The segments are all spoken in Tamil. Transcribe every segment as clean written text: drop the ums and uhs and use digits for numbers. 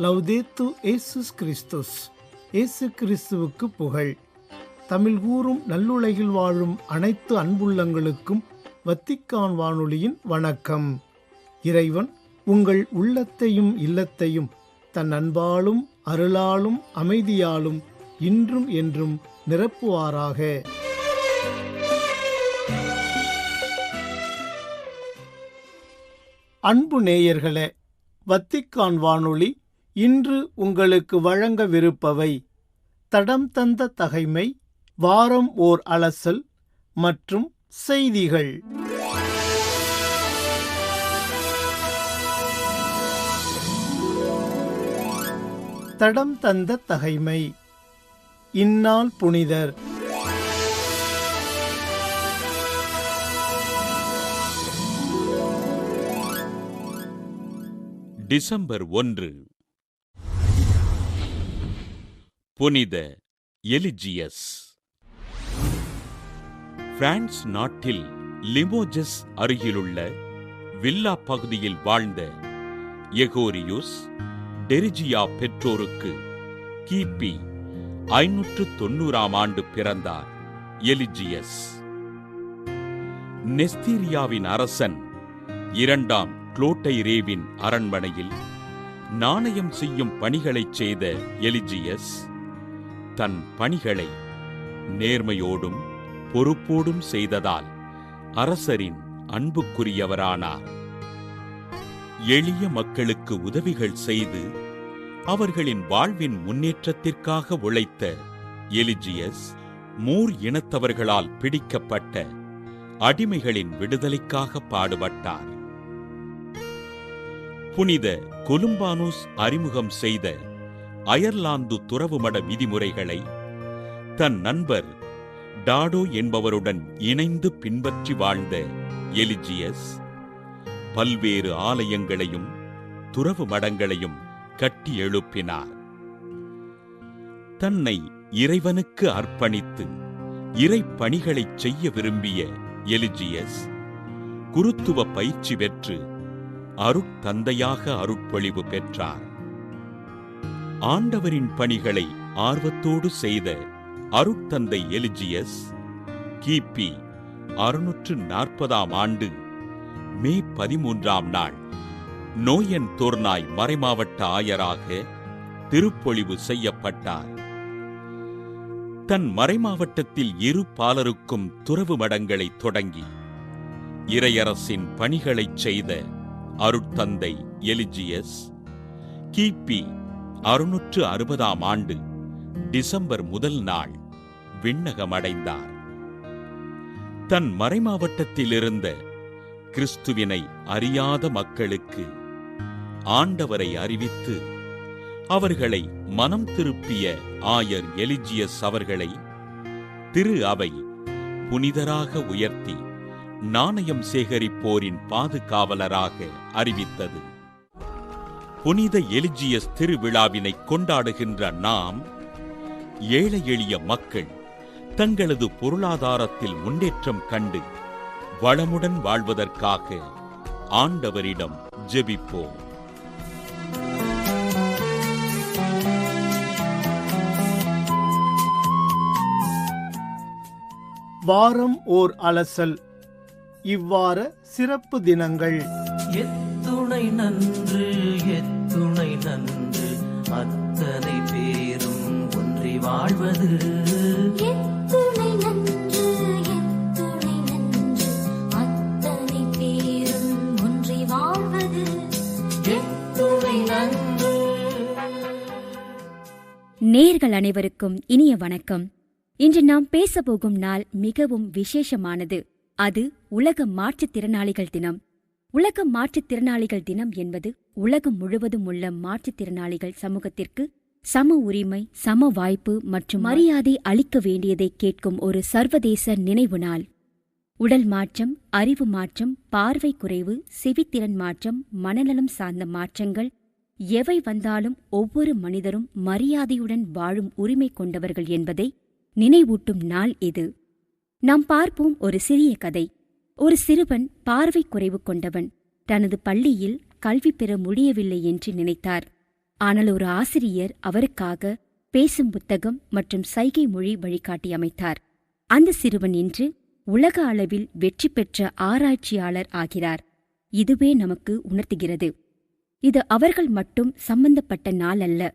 லவ்தேத்து இயேசுஸ் கிறிஸ்துஸ். இயேசு கிறிஸ்துவுக்கு புகழ். தமிழ் கூறும் நல்லுலகில் வாழும் அனைத்து அன்புள்ளங்களுக்கும் வத்திக்கான் வானொலியின் வணக்கம். இறைவன் உங்கள் உள்ளத்தையும் இல்லத்தையும் தன் அன்பாலும் அருளாலும் அமைதியாலும் இன்றும் என்றும் நிரப்புவாராக. அன்பு நேயர்களே, வத்திக்கான் வானொலி இன்று உங்களுக்கு வழங்கவிருப்பவை: தடம் தந்த தகைமை, வாரம் ஓர் அலசல் மற்றும் செய்திகள். தடம் தந்த தகைமை. இந்நாள் புனிதர். டிசம்பர் 1. புனித எலிஜியஸ். பிரான்ஸ் நாட்டில் லிமோஜஸ் அருகிலுள்ள வில்லா பகுதியில் வாழ்ந்த எகோரியுஸ் டெரிஜியா பெற்றோருக்கு கிபி 590 ஆண்டு பிறந்தார் எலிஜியஸ். நெஸ்தீரியாவின் அரசன் 2ஆம் குளோட்டைரேவின் அரண்மனையில் நாணயம் செய்யும் பணிகளைச் செய்த எலிஜியஸ் தன் பணிகளை நேர்மையோடும் பொறுப்போடும் செய்ததால் அரசரின் அன்புக்குரியவரானார். எளிய மக்களுக்கு உதவிகள் செய்து அவர்களின் வாழ்வின் முன்னேற்றத்திற்காக உழைத்த எலிஜியஸ் மூர் இனத்தவர்களால் பிடிக்கப்பட்ட அடிமைகளின் விடுதலைக்காக பாடுபட்டார். புனித கொலும்பானூஸ் அறிமுகம் செய்த அயர்லாந்து துறவுமட விதிமுறைகளை தன் நண்பர் டாடோ என்பவருடன் இணைந்து பின்பற்றி வாழ்ந்த எலிஜியஸ் பல்வேறு ஆலயங்களையும் துறவு மடங்களையும் கட்டி எழுப்பினார். தன்னை இறைவனுக்கு அர்ப்பணித்து இறைப்பணிகளைச் செய்ய விரும்பிய எலிஜியஸ் குருத்துவ பயிற்சி பெற்று அருட்தந்தையாக அருட்பொழிவு பெற்றார். ஆண்டவரின் பணிகளை ஆர்வத்தோடு செய்த அருட்தந்தை எலிஜியஸ் கிபி 640 ஆண்டு மே 13 நோயன் தோர்னாய் மறைமாவட்ட ஆயராக திருப்பொழிவு செய்யப்பட்டார். தன் மறைமாவட்டத்தில் 2 பாலருக்கும் துறவு மடங்களை தொடங்கி இறையரசின் பணிகளைச் செய்த அருட்தந்தை எலிஜியஸ் கிபி 660 ஆண்டு டிசம்பர் 1 விண்ணகமடைந்தார். தன் மறைமாவட்டத்திலிருந்த கிறிஸ்துவினை அறியாத மக்களுக்கு ஆண்டவரை அறிவித்து அவர்களை மனம் திருப்பிய ஆயர் எலிஜியஸ் அவர்களை திரு அவை புனிதராக உயர்த்தி நாணயம் சேகரிப்போரின் பாதுகாவலராக அறிவித்தது. புனித எலிஜியஸ் திருவிழாவினை கொண்டாடுகின்ற நாம் ஏழை எளிய மக்கள் தங்களது பொருளாதாரத்தில் முன்னேற்றம் கண்டு வளமுடன் வாழ்வதற்காக ஆண்டவரிடம் ஜெபிப்போம். வாரம் ஓர் அலசல். இவ்வார சிறப்பு தினங்கள்: எத்துணை நன்று எத்துணை நன்று அத்தனை பேரும் ஒன்றி வாழ்வது. எத்துணை நன்று எத்துணை நன்று அத்தனை பேரும் ஒன்றி வாழ்வது. எத்துணை நன்று. நேயர்கள் அனைவருக்கும் இனிய வணக்கம். இன்று நாம் பேசப்போகும் நாள் மிகவும் விசேஷமானது. அது உலக மாற்றுத்திறனாளிகள் தினம். உலக மாற்றுத்திறனாளிகள் தினம் என்பது உலகம் முழுவதும் உள்ள மாற்றுத்திறனாளிகள் சமூகத்திற்கு சம உரிமை, சம வாய்ப்பு மற்றும் மரியாதை அளிக்க வேண்டியதை கேட்கும் ஒரு சர்வதேச நினைவு நாள். உடல் மாற்றம், அறிவு மாற்றம், பார்வை குறைவு, செவித்திறன் மாற்றம், மனநலம் சார்ந்த மாற்றங்கள் எவை வந்தாலும் ஒவ்வொரு மனிதரும் மரியாதையுடன் வாழும் உரிமை கொண்டவர்கள் என்பதை நினைவூட்டும் நாள் இது. நாம் பார்ப்போம் ஒரு சிறிய கதை. ஒரு சிறுவன் பார்வை குறைவு கொண்டவன் தனது பள்ளியில் கல்வி பெற முடியவில்லை என்று நினைத்தார். ஆனால் ஒரு ஆசிரியர் அவருக்காக பேசும் புத்தகம் மற்றும் சைகை மொழி வழிகாட்டி அமைத்தார். அந்த சிறுவன் இன்று உலக அளவில் வெற்றி பெற்ற ஆராய்ச்சியாளர் ஆகிறார். இதுவே நமக்கு உணர்த்துகிறது, இது அவர்கள் மட்டும் சம்பந்தப்பட்ட நாள் அல்ல,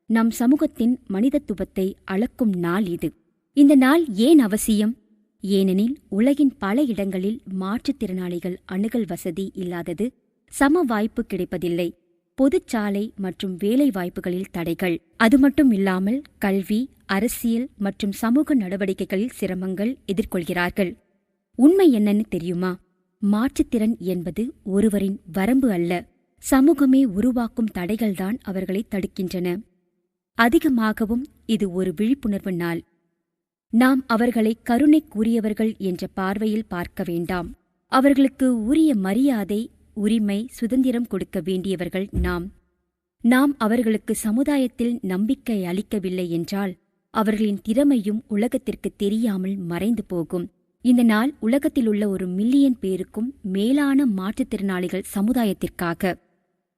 நம் சமூகத்தின் மனிதத்துவத்தை அளக்கும் நாள் இது. இந்த நாள் ஏன் அவசியம்? ஏனெனில் உலகின் பல இடங்களில் மாற்றுத்திறனாளிகள் அணுகல் வசதி இல்லாதது, சம வாய்ப்பு கிடைப்பதில்லை, பொதுச்சாலை மற்றும் வேலை வாய்ப்புகளில் தடைகள், அது மட்டும் இல்லாமல் கல்வி, அரசியல் மற்றும் சமூக நடவடிக்கைகளில் சிரமங்கள் எதிர்கொள்கிறார்கள். உண்மை என்னன்னு தெரியுமா? மாற்றுத்திறன் என்பது ஒருவரின் வரம்பு அல்ல, சமூகமே உருவாக்கும் தடைகள்தான் அவர்களை தடுக்கின்றன. அதிகமாகவும் இது ஒரு விழிப்புணர்வு நாள். நாம் அவர்களை கருணைக்குரியவர்கள் என்ற பார்வையில் பார்க்க வேண்டாம். அவர்களுக்கு உரிய மரியாதை, உரிமை, சுதந்திரம் கொடுக்க வேண்டியவர்கள் நாம் அவர்களுக்கு சமுதாயத்தில் நம்பிக்கை அளிக்கவில்லை என்றால் அவர்களின் திறமையும் உலகத்திற்கு தெரியாமல் மறைந்து போகும். இந்த நாள் உலகத்திலுள்ள 1 மில்லியன் பேருக்கும் மேலான மாற்றுத்திறனாளிகள் சமுதாயத்திற்காக.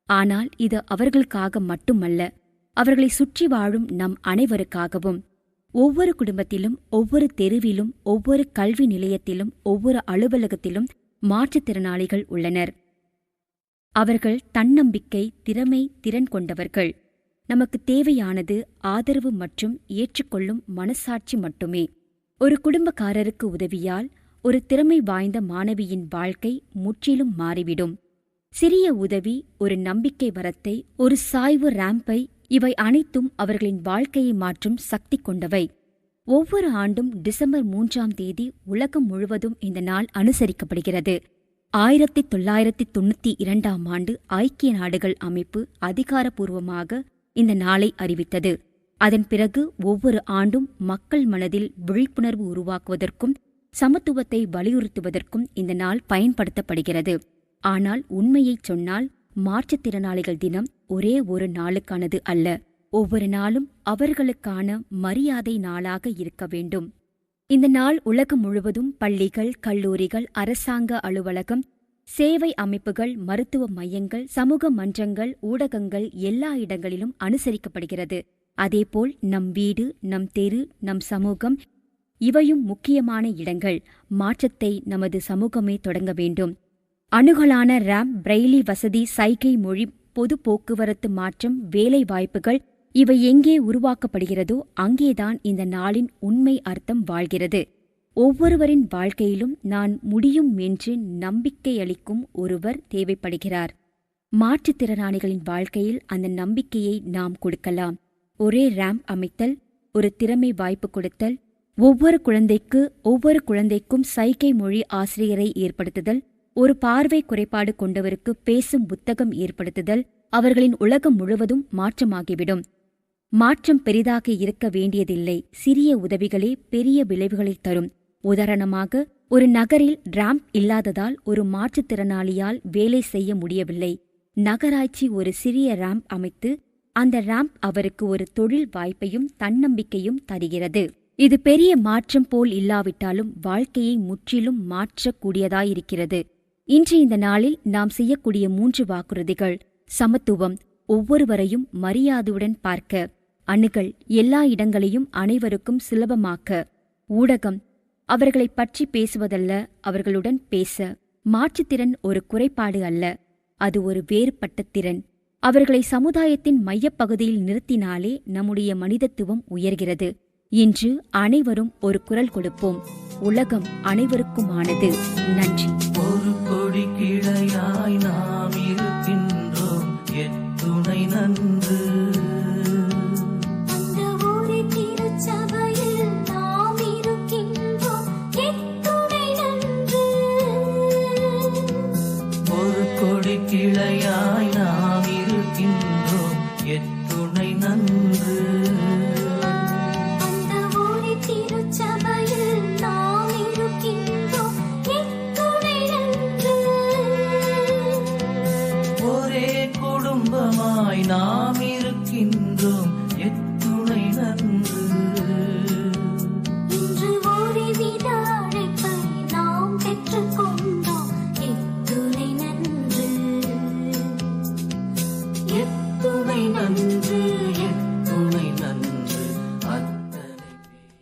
ஆனால் இது அவர்களுக்காக மட்டுமல்ல, அவர்களை சுற்றி வாழும் நம் அனைவருக்காகவும். ஒவ்வொரு குடும்பத்திலும், ஒவ்வொரு தெருவிலும், ஒவ்வொரு கல்வி நிலையத்திலும், ஒவ்வொரு அலுவலகத்திலும் மாற்றுத்திறனாளிகள் உள்ளனர். அவர்கள் தன்னம்பிக்கை, திறமை, திறன் கொண்டவர்கள். நமக்கு தேவையானது ஆதரவு மற்றும் ஏற்றுக்கொள்ளும் மனசாட்சி மட்டுமே. ஒரு குடும்பக்காரருக்கு உதவியால் ஒரு திறமை வாய்ந்த மாணவியின் வாழ்க்கை முற்றிலும் மாறிவிடும். சிறிய உதவி, ஒரு நம்பிக்கை வரத்தை, ஒரு சாய்வு ராம்பை, இவை அனைத்தும் அவர்களின் வாழ்க்கையை மாற்றும் சக்தி கொண்டவை. ஒவ்வொரு ஆண்டும் டிசம்பர் 3ஆம் தேதி உலகம் முழுவதும் இந்த நாள் அனுசரிக்கப்படுகிறது. 1992ஆம் ஆண்டு ஐக்கிய நாடுகள் அமைப்பு அதிகாரப்பூர்வமாக இந்த நாளை அறிவித்தது. அதன் பிறகு ஒவ்வொரு ஆண்டும் மக்கள் மனதில் விழிப்புணர்வு உருவாக்குவதற்கும் சமத்துவத்தை வலியுறுத்துவதற்கும் இந்த நாள் பயன்படுத்தப்படுகிறது. ஆனால் உண்மையைச் சொன்னால் மாற்றுத்திறனாளிகள் தினம் ஒரே ஒரு நாளுக்கானது அல்ல. ஒவ்வொரு நாளும் அவர்களுக்கான மரியாதை நாளாக இருக்க வேண்டும். இந்த நாள் உலகம் முழுவதும் பள்ளிகள், கல்லூரிகள், அரசாங்க அலுவலகம், சேவை அமைப்புகள், மருத்துவ மையங்கள், சமூக மன்றங்கள், ஊடகங்கள் எல்லா இடங்களிலும் அனுசரிக்கப்படுகிறது. அதேபோல் நம் வீடு, நம் தெரு, நம் சமூகம் இவையும் முக்கியமான இடங்கள். மாற்றத்தை நமது சமூகமே தொடங்க வேண்டும். அணுகலான ரேம்ப், பிரெய்லி வசதி, சைகை மொழி, பொது போக்குவரத்து மாற்றம், வேலை வாய்ப்புகள் இவை எங்கே உருவாக்கப்படுகிறதோ அங்கேதான் இந்த நாளின் உண்மை அர்த்தம் வாழ்கிறது. ஒவ்வொருவரின் வாழ்க்கையிலும் நான் முடியும் என்று நம்பிக்கை அளிக்கும் ஒருவர் தேவைப்படுகிறார். மாற்றுத்திறனாளிகளின் வாழ்க்கையில் அந்த நம்பிக்கையை நாம் கொடுக்கலாம். ஒரே ரேம்ப் அமைத்தல், ஒரு திறமை வாய்ப்பு கொடுத்தல், ஒவ்வொரு குழந்தைக்கும் சைகை மொழி ஆசிரியரை ஏற்படுத்துதல், ஒரு பார்வை குறைபாடு கொண்டவருக்கு பேசும் புத்தகம் ஏற்படுத்துதல், அவர்களின் உலகம் முழுவதும் மாற்றமாகிவிடும். மாற்றம் பெரிதாக இருக்க வேண்டியதில்லை. சிறிய உதவிகளே பெரிய விளைவுகளை தரும். உதாரணமாக, ஒரு நகரில் ரேம்ப் இல்லாததால் ஒரு மாற்றுத்திறனாளியால் வேலை செய்ய முடியவில்லை. நகராட்சி ஒரு சிறிய ரேம்ப் அமைத்து அந்த ரேம்ப் அவருக்கு ஒரு தொழில் வாய்ப்பையும் தன்னம்பிக்கையும் தருகிறது. இது பெரிய மாற்றம் போல் இல்லாவிட்டாலும் வாழ்க்கையை முற்றிலும் மாற்றக்கூடியதாயிருக்கிறது. இன்று இந்த நாளில் நாம் செய்யக்கூடிய 3 வாக்குறுதிகள்: சமத்துவம், ஒவ்வொருவரையும் மரியாதையுடன் பார்க்க; அணுகல், எல்லா இடங்களையும் அனைவருக்கும் சுலபமாக்க; ஊடகம், அவர்களைப் பற்றி பேசுவதல்ல, அவர்களுடன் பேச. மாற்றுத்திறன் ஒரு குறைபாடு அல்ல, அது ஒரு வேறுபட்ட திறன். அவர்களை சமுதாயத்தின் மையப்பகுதியில் நிறுத்தினாலே நம்முடைய மனிதத்துவம் உயர்கிறது. இன்று அனைவரும் ஒரு குரல் கொடுப்போம். உலகம் அனைவருக்குமானது. நன்றி. ஒரு கொடி கிளையாய் நாம் இருக்கின்றோம், எத்துணை நன்று. அந்த ஊரே திருச்சபையில் நாம் இருக்கின்றோம், எத்துணை நன்று. ஒரு கொடி கிளையாய் நாம் இருக்கின்றோம், எத்துணை நன்று. அந்த ஊரே திருச்சபையில் நாம் இருக்கின்றோம், எத்துணை நன்று. ஒரே குடும்பமாய் நாம் இருக்கின்றோம், எத்துணை நன்று. இன்று ஒருவித அழைப்பை நாம் பெற்றுக்கொண்டோம், எத்துணை நன்று.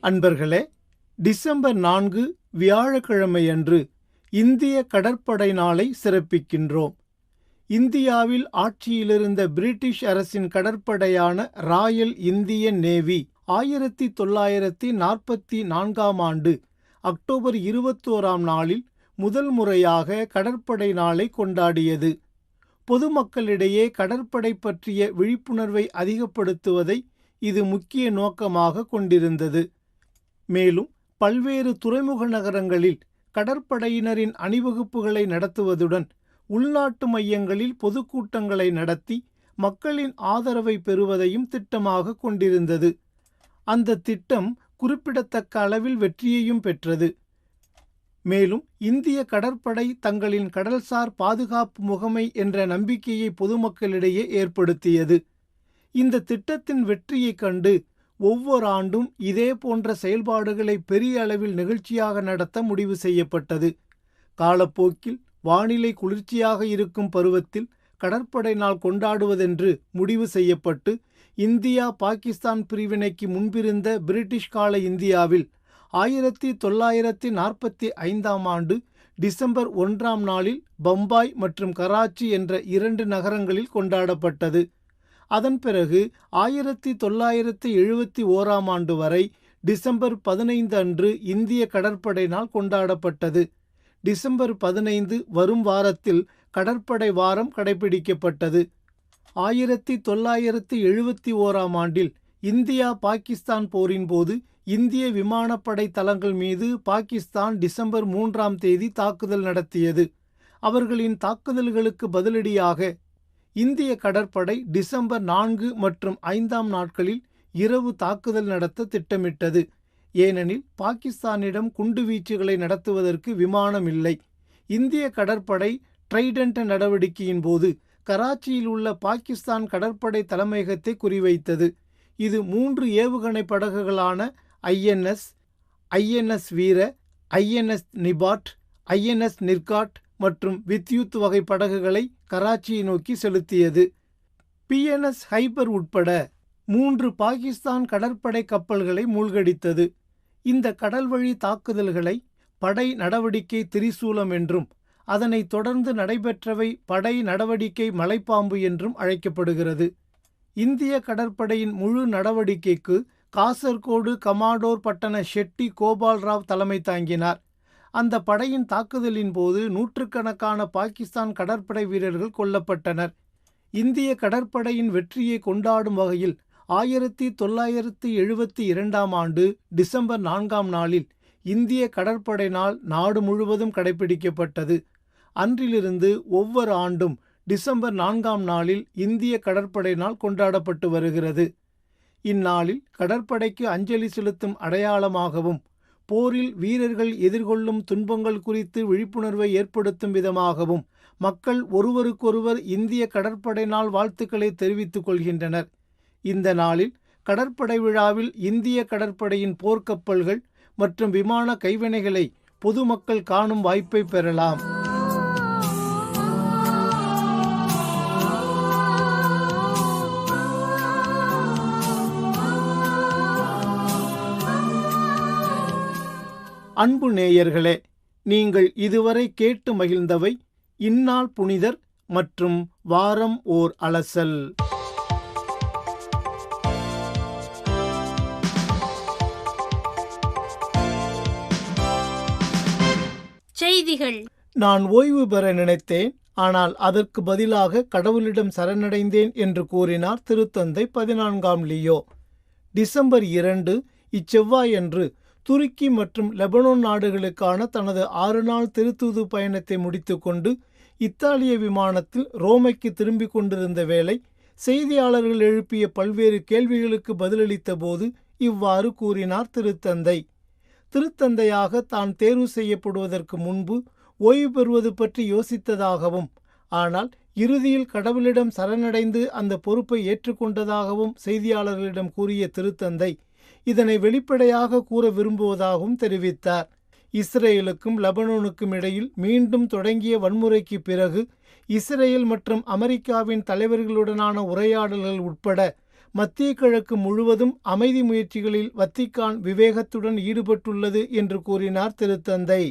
அன்பர்களே, டிசம்பர் 4 வியாழக்கிழமையன்று இந்திய கடற்படை நாளை சிறப்பிக்கின்றோம். இந்தியாவில் ஆட்சியிலிருந்த பிரிட்டிஷ் அரசின் கடற்படையான ராயல் இந்தியன் நேவி 1944 ஆண்டு அக்டோபர் 21 நாளில் முதல் முறையாக கடற்படை நாளை கொண்டாடியது. பொதுமக்களிடையே கடற்படை பற்றிய விழிப்புணர்வை அதிகப்படுத்துவதை இது முக்கிய நோக்கமாக கொண்டிருந்தது. மேலும் பல்வேறு துறைமுக நகரங்களில் கடற்படையினரின் அணிவகுப்புகளை நடத்துவதுடன் உள்நாட்டு மையங்களில் பொதுக்கூட்டங்களை நடத்தி மக்களின் ஆதரவை பெறுவதையும் திட்டமாக கொண்டிருந்தது. அந்த திட்டம் குறிப்பிடத்தக்க அளவில் வெற்றியையும் பெற்றது. மேலும் இந்திய கடற்படை தங்களின் கடல்சார் பாதுகாப்பு முகமை என்ற நம்பிக்கையை பொதுமக்களிடையே ஏற்படுத்தியது. இந்த திட்டத்தின் வெற்றியைக் கண்டு ஒவ்வொரு ஆண்டும் இதே போன்ற செயல்பாடுகளை பெரிய அளவில் நிகழ்ச்சியாக நடத்த முடிவு செய்யப்பட்டது. காலப்போக்கில் வானிலை குளிர்ச்சியாக இருக்கும் பருவத்தில் கடற்படை நாள் கொண்டாடுவதென்று முடிவு செய்யப்பட்டு இந்தியா பாகிஸ்தான் பிரிவினைக்கு முன்பிருந்த பிரிட்டிஷ் கால இந்தியாவில் 1945 ஆண்டு டிசம்பர் 1 நாளில் பம்பாய் மற்றும் கராச்சி என்ற 2 நகரங்களில் கொண்டாடப்பட்டது. அதன் பிறகு 1971 ஆண்டு வரை டிசம்பர் 15 அன்று இந்திய கடற்படை நாள் கொண்டாடப்பட்டது. டிசம்பர் 15 வரும் வாரத்தில் கடற்படை வாரம் கடைபிடிக்கப்பட்டது. 1971 ஆண்டில் இந்தியா பாகிஸ்தான் போரின் போது இந்திய விமானப்படை தளங்கள் மீது பாகிஸ்தான் டிசம்பர் 3 தாக்குதல் நடத்தியது. அவர்களின் தாக்குதல்களுக்கு பதிலடியாக இந்திய கடற்படை டிசம்பர் 4 மற்றும் 5 நாட்களில் இரவு தாக்குதல் நடத்த திட்டமிட்டது. ஏனெனில் பாகிஸ்தானிடம் குண்டுவீச்சுகளை நடத்துவதற்கு விமானம் இல்லை. இந்திய கடற்படை ட்ரைடன்ட் நடவடிக்கையின் போது கராச்சியில் உள்ள பாகிஸ்தான் கடற்படை தலைமையகத்தை குறிவைத்தது. இது 3 ஏவுகணை படகுகளான ஐஎன்எஸ் வீர, ஐஎன்எஸ் நிபாட், ஐஎன்எஸ் நிர்காட் மற்றும் வித்யுத் வகை படகுகளை கராச்சியை நோக்கி செலுத்தியது. பிஎன்எஸ் ஹைபர் உட்பட 3 பாகிஸ்தான் கடற்படை கப்பல்களை மூழ்கடித்தது. இந்த கடல்வழி தாக்குதல்களை படை நடவடிக்கை திரிசூலம் என்றும் அதனைத் தொடர்ந்து நடைபெற்றவை படை நடவடிக்கை மலைப்பாம்பு என்றும் அழைக்கப்படுகிறது. இந்திய கடற்படையின் முழு நடவடிக்கைக்கு காசர்கோடு கமாடோர் பட்டண ஷெட்டி கோபால் ராவ் தலைமை தாங்கினார். அந்த படையின் தாக்குதலின் போது நூற்றுக்கணக்கான பாகிஸ்தான் கடற்படை வீரர்கள் கொல்லப்பட்டனர். இந்திய கடற்படையின் வெற்றியை கொண்டாடும் வகையில் 1972 ஆண்டு டிசம்பர் 4 நாளில் இந்திய கடற்படை நாள் நாடு முழுவதும் கடைபிடிக்கப்பட்டது. அன்றிலிருந்து ஒவ்வொரு ஆண்டும் டிசம்பர் 4 நாளில் இந்திய கடற்படை நாள் கொண்டாடப்பட்டு வருகிறது. இந்நாளில் கடற்படைக்கு அஞ்சலி செலுத்தும் அடையாளமாகவும் போரில் வீரர்கள் எதிர்கொள்ளும் துன்பங்கள் குறித்து விழிப்புணர்வை ஏற்படுத்தும் விதமாகவும் மக்கள் ஒருவருக்கொருவர் இந்திய கடற்படை நாள் வாழ்த்துக்களை தெரிவித்துக் கொள்கின்றனர். இந்த நாளில் கடற்படை விழாவில் இந்திய கடற்படையின் போர்க்கப்பல்கள் மற்றும் விமான கைவினைகளை பொதுமக்கள் காணும் வாய்ப்பை பெறலாம். அன்பு நேயர்களே, நீங்கள் இதுவரை கேட்டு மகிழ்ந்தவை இந்நாள் புனிதர் மற்றும் வாரம் ஓர் அலசல். செய்திகள். நான் ஓய்வு பெற நினைத்தேன், ஆனால் அதற்கு பதிலாக கடவுளிடம் சரணடைந்தேன் என்று கூறினார் திருத்தந்தை 14 லியோ. டிசம்பர் 2 இச்செவ்வாயன்று துருக்கி மற்றும் லெபனான் நாடுகளுக்கான தனது 6 நாள் திருத்தூது பயணத்தை முடித்துக்கொண்டு இத்தாலிய விமானத்தில் ரோமைக்கு திரும்பிக் கொண்டிருந்த வேளை செய்தியாளர்கள் எழுப்பிய பல்வேறு கேள்விகளுக்கு பதிலளித்த போது இவ்வாறு கூறினார் திருத்தந்தை. திருத்தந்தையாக தான் தேர்வு செய்யப்படுவதற்கு முன்பு ஓய்வு பெறுவது பற்றி யோசித்ததாகவும், ஆனால் இறுதியில் கடவுளிடம் சரணடைந்து அந்த பொறுப்பை ஏற்றுக்கொண்டதாகவும் செய்தியாளர்களிடம் கூறிய திருத்தந்தை இதனை வெளிப்படையாக கூற விரும்புவதாகவும் தெரிவித்தார். இஸ்ரேலுக்கும் லெபனானுக்கும் இடையில் மீண்டும் தொடங்கிய வன்முறைக்கு பிறகு இஸ்ரேல் மற்றும் அமெரிக்காவின் தலைவர்களுடனான உரையாடல்கள் உட்பட மத்திய கிழக்கு முழுவதும் அமைதி முயற்சிகளில் வத்திக்கான் விவேகத்துடன் ஈடுபட்டுள்ளது என்று கூறினார் திருத்தந்தை.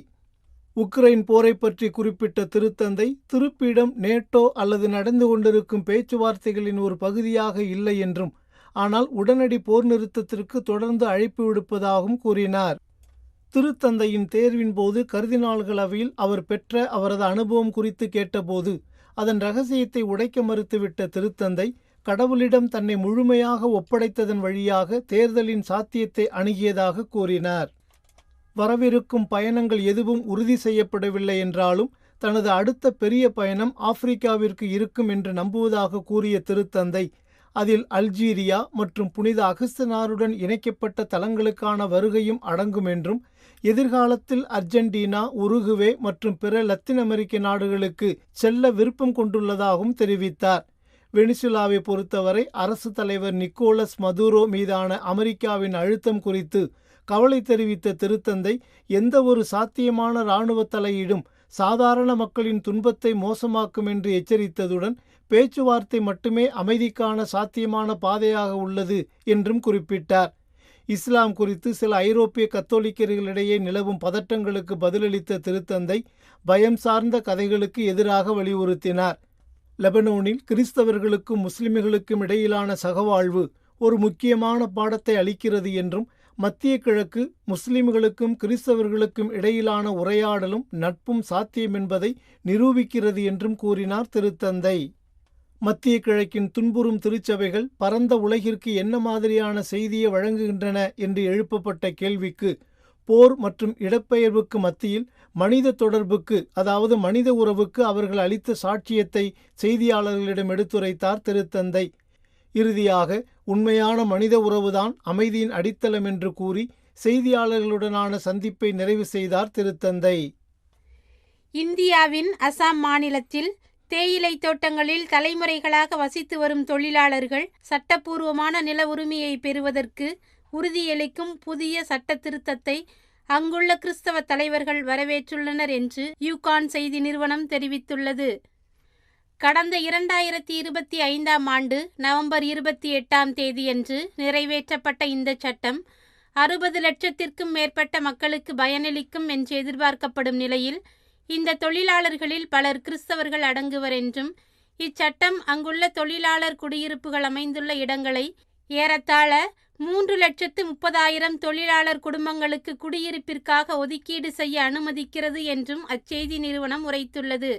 உக்ரைன் போரை பற்றி குறிப்பிட்ட திருத்தந்தை, திருப்பிடம் நேட்டோ அல்லது நடந்து கொண்டிருக்கும் பேச்சுவார்த்தைகளின் ஒரு பகுதியாக இல்லை என்றும், ஆனால் உடனடி போர் நிறுத்தத்திற்கு தொடர்ந்து அழைப்பு விடுப்பதாகவும் கூறினார். திருத்தந்தையின் தேர்வின் போது கர்தினால்கள் அவையில் அவர் பெற்ற அவரது அனுபவம் குறித்து கேட்டபோது அதன் இரகசியத்தை உடைக்க மறுத்துவிட்ட திருத்தந்தை, கடவுளிடம் தன்னை முழுமையாக ஒப்படைத்ததன் வழியாக தேர்தலின் சாத்தியத்தை அணுகியதாக கூறினார். வரவிருக்கும் பயணங்கள் எதுவும் உறுதி செய்யப்படவில்லை என்றாலும் தனது அடுத்த பெரிய பயணம் ஆப்பிரிக்காவிற்கு இருக்கும் என்று நம்புவதாக கூறிய திருத்தந்தை, அதில் அல்ஜீரியா மற்றும் புனித அகஸ்தினாருடன் இணைக்கப்பட்ட தலங்களுக்கான வருகையும் அடங்கும் என்றும், எதிர்காலத்தில் அர்ஜென்டினா, உருகுவே மற்றும் பிற லத்தீன் அமெரிக்க நாடுகளுக்கு செல்ல விருப்பம் கொண்டுள்ளதாகவும் தெரிவித்தார். வெனிசுலாவை பொறுத்தவரை அரசு தலைவர் நிக்கோலஸ் மதுரோ மீதான அமெரிக்காவின் அழுத்தம் குறித்து கவலை தெரிவித்த திருத்தந்தை, எந்த ஒரு சாத்தியமான இராணுவ தலையீடும் சாதாரண மக்களின் துன்பத்தை மோசமாக்கும் என்று எச்சரித்ததுடன், பேச்சுவார்த்தை மட்டுமே அமைதிக்கான சாத்தியமான பாதையாக உள்ளது என்றும் குறிப்பிட்டார். இஸ்லாம் குறித்து சில ஐரோப்பிய கத்தோலிக்கர்களிடையே நிலவும் பதட்டங்களுக்கு பதிலளித்த திருத்தந்தை, பயம் சார்ந்த கதைகளுக்கு எதிராக வலியுறுத்தினார். லெபனோனில் கிறிஸ்தவர்களுக்கும் முஸ்லிம்களுக்கும் இடையிலான சகவாழ்வு ஒரு முக்கியமான பாடத்தை அளிக்கிறது என்றும், மத்திய கிழக்கு முஸ்லிம்களுக்கும் கிறிஸ்தவர்களுக்கும் இடையிலான உரையாடலும் நட்பும் சாத்தியம் என்பதை நிரூபிக்கிறது என்றும் கூறினார் திருத்தந்தை. மத்திய கிழக்கின் துன்புறும் திருச்சபைகள் பரந்த உலகிற்கு என்ன மாதிரியான செய்தியை வழங்குகின்றன என்று எழுப்பப்பட்ட கேள்விக்கு, போர் மற்றும் இடப்பெயர்வுக்கு மத்தியில் மனித தொடர்புக்கு, அதாவது மனித உறவுக்கு அவர்கள் அளித்த சாட்சியத்தை செய்தியாளர்களிடம் எடுத்துரைத்தார் திருத்தந்தை. இறுதியாக, உண்மையான மனித உறவுதான் அமைதியின் அடித்தளம் என்று கூறி செய்தியாளர்களுடனான சந்திப்பை நிறைவு செய்தார் திருத்தந்தை. இந்தியாவின் அசாம் மாநிலத்தில் தேயிலை தோட்டங்களில் தலைமுறைகளாக வசித்து வரும் தொழிலாளர்கள் சட்டப்பூர்வமான நில உரிமையை பெறுவதற்கு உறுதியளிக்கும் புதிய சட்ட திருத்தத்தை அங்குள்ள கிறிஸ்தவ தலைவர்கள் வரவேற்றுள்ளனர் என்று யூகான் செய்தி நிறுவனம் தெரிவித்துள்ளது. கடந்த 2025 ஆண்டு நவம்பர் 28 நிறைவேற்றப்பட்ட இந்த சட்டம் 60 லட்சத்திற்கும் மேற்பட்ட மக்களுக்கு பயனளிக்கும் என்று எதிர்பார்க்கப்படும் நிலையில், இந்த தொழிலாளர்களில் பலர் கிறிஸ்தவர்கள் அடங்குவர் என்றும், இச்சட்டம் அங்குள்ள தொழிலாளர் குடியிருப்புகள் அமைந்துள்ள இடங்களை ஏறத்தாழ 3,30,000 தொழிலாளர் குடும்பங்களுக்கு குடியிருப்பிற்காக ஒதுக்கீடு செய்ய அனுமதிக்கிறது என்றும் அச்செய்தி நிறுவனம் உரைத்துள்ளது.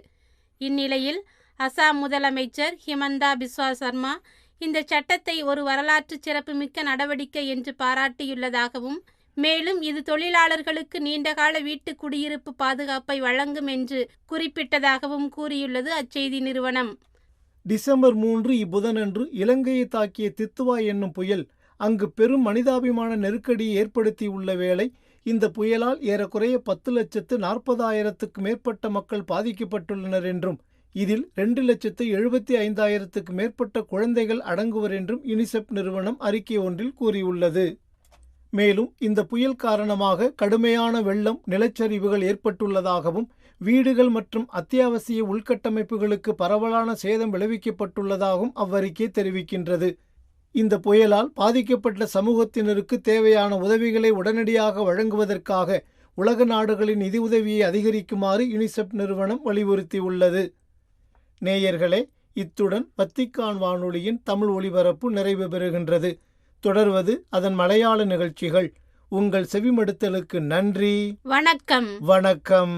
இந்நிலையில் அசாம் முதலமைச்சர் ஹிமந்தா பிஸ்வா சர்மா இந்த சட்டத்தை ஒரு வரலாற்று சிறப்புமிக்க நடவடிக்கை என்று பாராட்டியுள்ளதாகவும், மேலும் இது தொழிலாளர்களுக்கு நீண்டகால வீட்டு குடியிருப்பு பாதுகாப்பை வழங்கும் என்று குறிப்பிட்டதாகவும் கூறியுள்ளது அச்செய்தி நிறுவனம். டிசம்பர் 3 இப்புதனன்று இலங்கையை தாக்கிய தித்துவா என்னும் புயல் அங்கு பெரும் மனிதாபிமான நெருக்கடியை ஏற்படுத்தியுள்ள வேளை, இந்த புயலால் ஏறக்குறைய 10,40,000க்கும் மேற்பட்ட மக்கள் பாதிக்கப்பட்டுள்ளனர் என்றும், இதில் 2,75,000க்கும் மேற்பட்ட குழந்தைகள் அடங்குவர் என்றும் யுனிசெஃப் நிறுவனம் அறிக்கை ஒன்றில் கூறியுள்ளது. மேலும் இந்த புயல் காரணமாக கடுமையான வெள்ளம், நிலச்சரிவுகள் ஏற்பட்டுள்ளதாகவும், வீடுகள் மற்றும் அத்தியாவசிய உள்கட்டமைப்புகளுக்கு பரவலான சேதம் விளைவிக்கப்பட்டுள்ளதாகவும் அவ்வறிக்கை தெரிவிக்கின்றது. இந்த புயலால் பாதிக்கப்பட்ட சமூகத்தினருக்கு தேவையான உதவிகளை உடனடியாக வழங்குவதற்காக உலக நாடுகளின் நிதி உதவியை அதிகரிக்குமாறு யுனிசெஃப் நிறுவனம் வலியுறுத்தியுள்ளது. நேயர்களே, இத்துடன் வத்திக்கான் வானொலியின் தமிழ் ஒலிபரப்பு நிறைவு பெறுகின்றது. தொடர்வது அதன் மலையாள நிகழ்ச்சிகள். உங்கள் செவிமடுத்தலுக்கு நன்றி. வணக்கம். வணக்கம்.